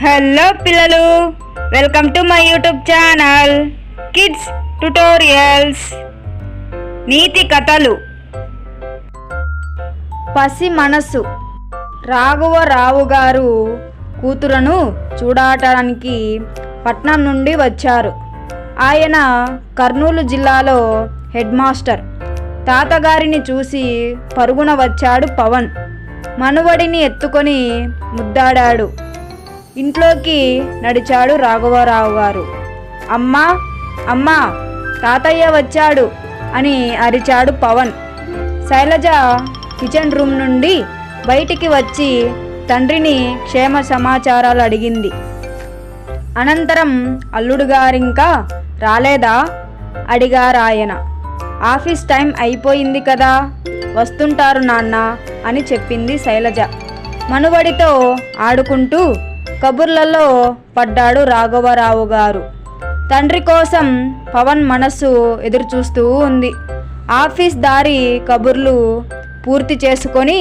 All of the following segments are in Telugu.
హలో పిల్లలు, welcome to my YouTube channel kids tutorials. నీతి కథలు. పసి మనసు. రాఘవరావు గారు కూతురును చూడటానికి పట్నం నుండి వచ్చారు. ఆయన కర్నూలు జిల్లాలో హెడ్ మాస్టర్. తాతగారిని చూసి పరుగున వచ్చాడు పవన్. మనువడిని ఎత్తుకొని ముద్దాడాడు. ఇంట్లోకి నడిచాడు రాఘవరావు గారు. అమ్మా అమ్మా, తాతయ్య వచ్చాడు అని అరిచాడు పవన్. శైలజ కిచెన్ రూమ్ నుండి బయటికి వచ్చి తండ్రిని క్షేమ సమాచారాలు అడిగింది. అనంతరం అల్లుడు గారింకా రాలేదా అడిగారాయన. ఆఫీస్ టైం అయిపోయింది కదా, వస్తుంటారు నాన్న అని చెప్పింది శైలజ. మనువడితో ఆడుకుంటూ కబుర్లలో పడ్డాడు రాఘవరావు గారు. తండ్రి కోసం పవన్ మనస్సు ఎదురుచూస్తూ ఉంది. ఆఫీస్ దారి కబుర్లు పూర్తి చేసుకొని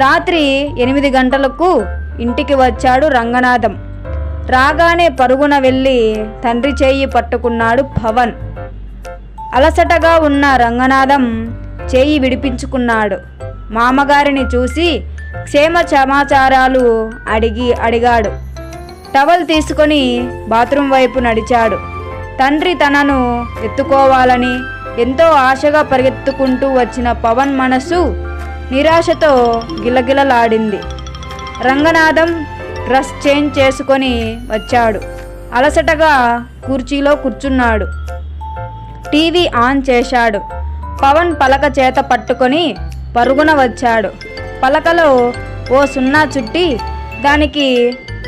రాత్రి 8 గంటలకు ఇంటికి వచ్చాడు రంగనాథం. రాగానే పరుగున వెళ్ళి తండ్రి చేయి పట్టుకున్నాడు పవన్. అలసటగా ఉన్న రంగనాథం చేయి విడిపించుకున్నాడు. మామగారిని చూసి క్షేమ సమాచారాలు అడిగాడు. టవల్ తీసుకొని బాత్రూం వైపు నడిచాడు. తండ్రి తనను ఎత్తుకోవాలని ఎంతో ఆశగా పరిగెత్తుకుంటూ వచ్చిన పవన్ మనసు నిరాశతో గిలగిలలాడింది. రంగనాథం డ్రెస్ చేంజ్ చేసుకొని వచ్చాడు. అలసటగా కుర్చీలో కూర్చున్నాడు. టీవీ ఆన్ చేశాడు. పవన్ పలక చేత పట్టుకొని పరుగున వచ్చాడు. పలకలో ఓ సున్నా చుట్టి దానికి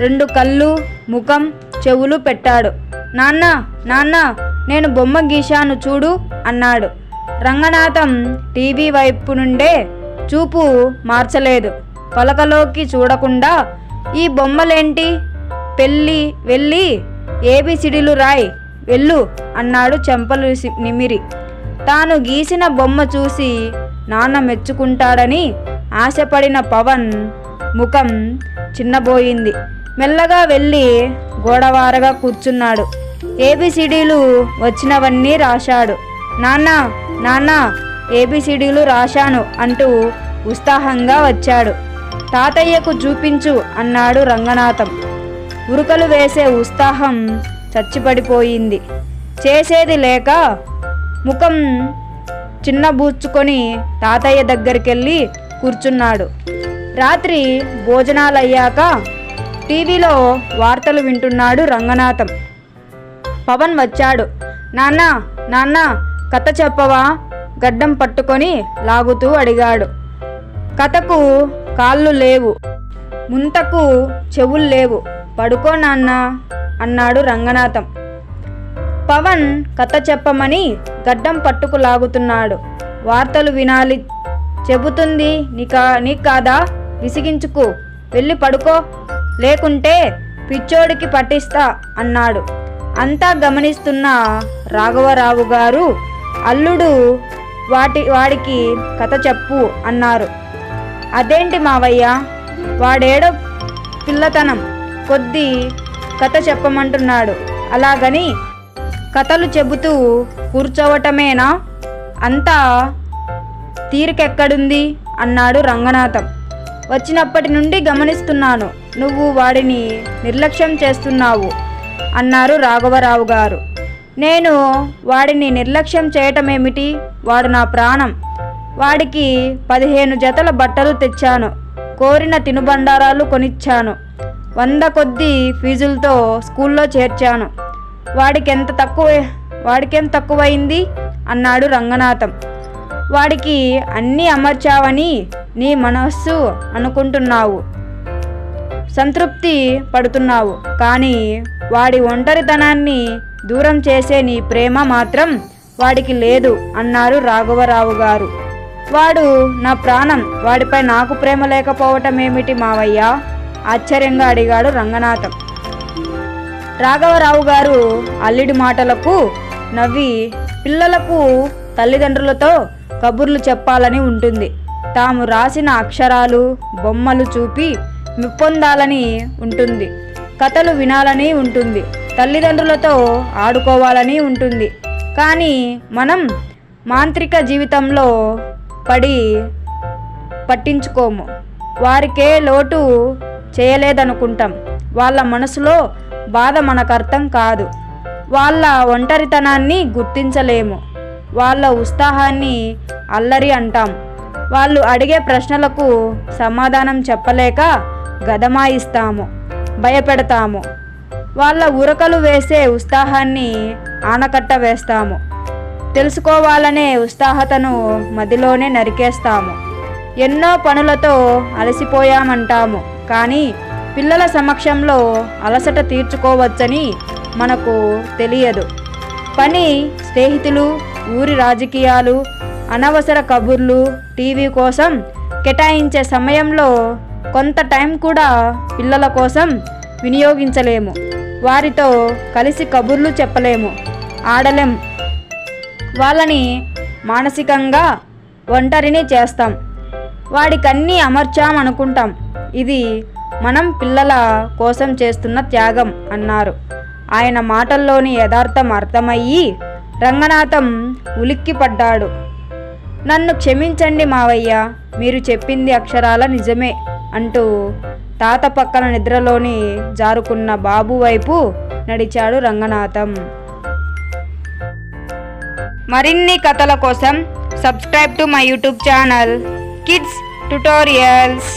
2 కళ్ళు, ముఖం, చెవులు పెట్టాడు. నాన్న నాన్న, నేను బొమ్మ గీశాను చూడు అన్నాడు. రంగనాథం టీవీ వైపు నుండే చూపు మార్చలేదు. పలకలోకి చూడకుండా ఈ బొమ్మలేంటి, వెళ్ళి ఏబిసిడీలు రాయ్ వెళ్ళు అన్నాడు చెంపలు నిమిరి. తాను గీసిన బొమ్మ చూసి నాన్న మెచ్చుకుంటాడని ఆశపడిన పవన్ ముఖం చిన్నబోయింది. మెల్లగా వెళ్ళి గోడవారగా కూర్చున్నాడు. ఏబిసిడీలు వచ్చినవన్నీ రాశాడు. నాన్న నాన్న, ఏబిసిడీలు రాశాను అంటూ ఉత్సాహంగా వచ్చాడు. తాతయ్యకు చూపించు అన్నాడు రంగనాథం. ఉరుకలు వేసే ఉత్సాహం చచ్చిపడిపోయింది. చేసేది లేక ముఖం చిన్నబూచుకొని తాతయ్య దగ్గరికెళ్ళి కూర్చున్నాడు. రాత్రి భోజనాలయ్యాక టీవీలో వార్తలు వింటున్నాడు రంగనాథం. పవన్ వచ్చాడు. నాన్న నాన్న, కథ చెప్పవా గడ్డం పట్టుకొని లాగుతూ అడిగాడు. కథకు కాళ్ళు లేవు, ముంతకు చెవులు లేవు, పడుకో నాన్న అన్నాడు రంగనాథం. పవన్ కథ చెప్పమని గడ్డం పట్టుకు లాగుతున్నాడు. వార్తలు వినాలి, చెబుతుంది నీకు కాదా, విసిగించుకు, వెళ్ళి పడుకో, లేకుంటే పిచ్చోడికి పట్టిస్తా అన్నాడు. అంతా గమనిస్తున్న రాఘవరావు గారు, అల్లుడు వాడికి కథ చెప్పు అన్నారు. అదేంటి మావయ్య, వాడేడో పిల్లతనం కొద్దీ కథ చెప్పమంటున్నాడు, అలాగని కథలు చెబుతూ కూర్చోవటమేనా, అంతా తీరికెక్కడుంది అన్నాడు రంగనాథం. వచ్చినప్పటి నుండి గమనిస్తున్నాను, నువ్వు వాడిని నిర్లక్ష్యం చేస్తున్నావు అన్నారు రాఘవరావు గారు. నేను వాడిని నిర్లక్ష్యం చేయటమేమిటి, వాడు నా ప్రాణం. వాడికి 15 జతల బట్టలు తెచ్చాను, కోరిన తినుబండారాలు కొనిచ్చాను, 100 కొద్దీ ఫీజులతో స్కూల్లో చేర్చాను. వాడికేం తక్కువైంది అన్నాడు రంగనాథం. వాడికి అన్నీ అమర్చావని నీ మనస్సు అనుకుంటున్నావు, సంతృప్తి పడుతున్నావు, కానీ వాడి ఒంటరితనాన్ని దూరం చేసే నీ ప్రేమ మాత్రం వాడికి లేదు అన్నారు రాఘవరావు గారు. వాడు నా ప్రాణం, వాడిపై నాకు ప్రేమ లేకపోవటం ఏమిటి మావయ్య, ఆశ్చర్యంగా అడిగాడు రంగనాథం. రాఘవరావు గారు అల్లుడి మాటలకు నవ్వి, పిల్లలకు తల్లిదండ్రులతో కబుర్లు చెప్పాలని ఉంటుంది, తాము రాసిన అక్షరాలు బొమ్మలు చూపి మెప్పొందాలని ఉంటుంది, కథలు వినాలని ఉంటుంది, తల్లిదండ్రులతో ఆడుకోవాలని ఉంటుంది. కానీ మనం మాంత్రిక జీవితంలో పట్టించుకోము. వారికే లోటు చేయలేదనుకుంటాం. వాళ్ళ మనసులో బాధ మనకు అర్థం కాదు. వాళ్ళ ఒంటరితనాన్ని గుర్తించలేము. వాళ్ళ ఉత్సాహాన్ని అల్లరి అంటాం. వాళ్ళు అడిగే ప్రశ్నలకు సమాధానం చెప్పలేక గదమాయిస్తాము, భయపెడతాము. వాళ్ళ ఉరకలు వేసే ఉత్సాహాన్ని ఆనకట్ట వేస్తాము. తెలుసుకోవాలనే ఉత్సాహతను మదిలోనే నరికేస్తాము. ఎన్నో పనులతో అలసిపోయామంటాము. కానీ పిల్లల సమక్షంలో అలసట తీర్చుకోవచ్చని మనకు తెలియదు. పని, స్నేహితులు, ఊరి రాజకీయాలు, అనవసర కబుర్లు, టీవీ కోసం కేటాయించే సమయంలో కొంత టైం కూడా పిల్లల కోసం వినియోగించలేము. వారితో కలిసి కబుర్లు చెప్పలేము, ఆడలేం. వాళ్ళని మానసికంగా ఒంటరిని చేస్తాం. వాడికన్నీ అమర్చామనుకుంటాం. ఇది మనం పిల్లల కోసం చేస్తున్న త్యాగం అన్నారు. ఆయన మాటల్లోని యథార్థం అర్థమయ్యి రంగనాథం ఉలిక్కిపడ్డాడు. నన్ను క్షమించండి మావయ్య, మీరు చెప్పింది అక్షరాల నిజమే అంటూ తాత పక్కన నిద్రలోని జారుకున్న బాబు వైపు నడిచాడు రంగనాథం. మరిన్ని కథల కోసం subscribe to my YouTube channel kids tutorials.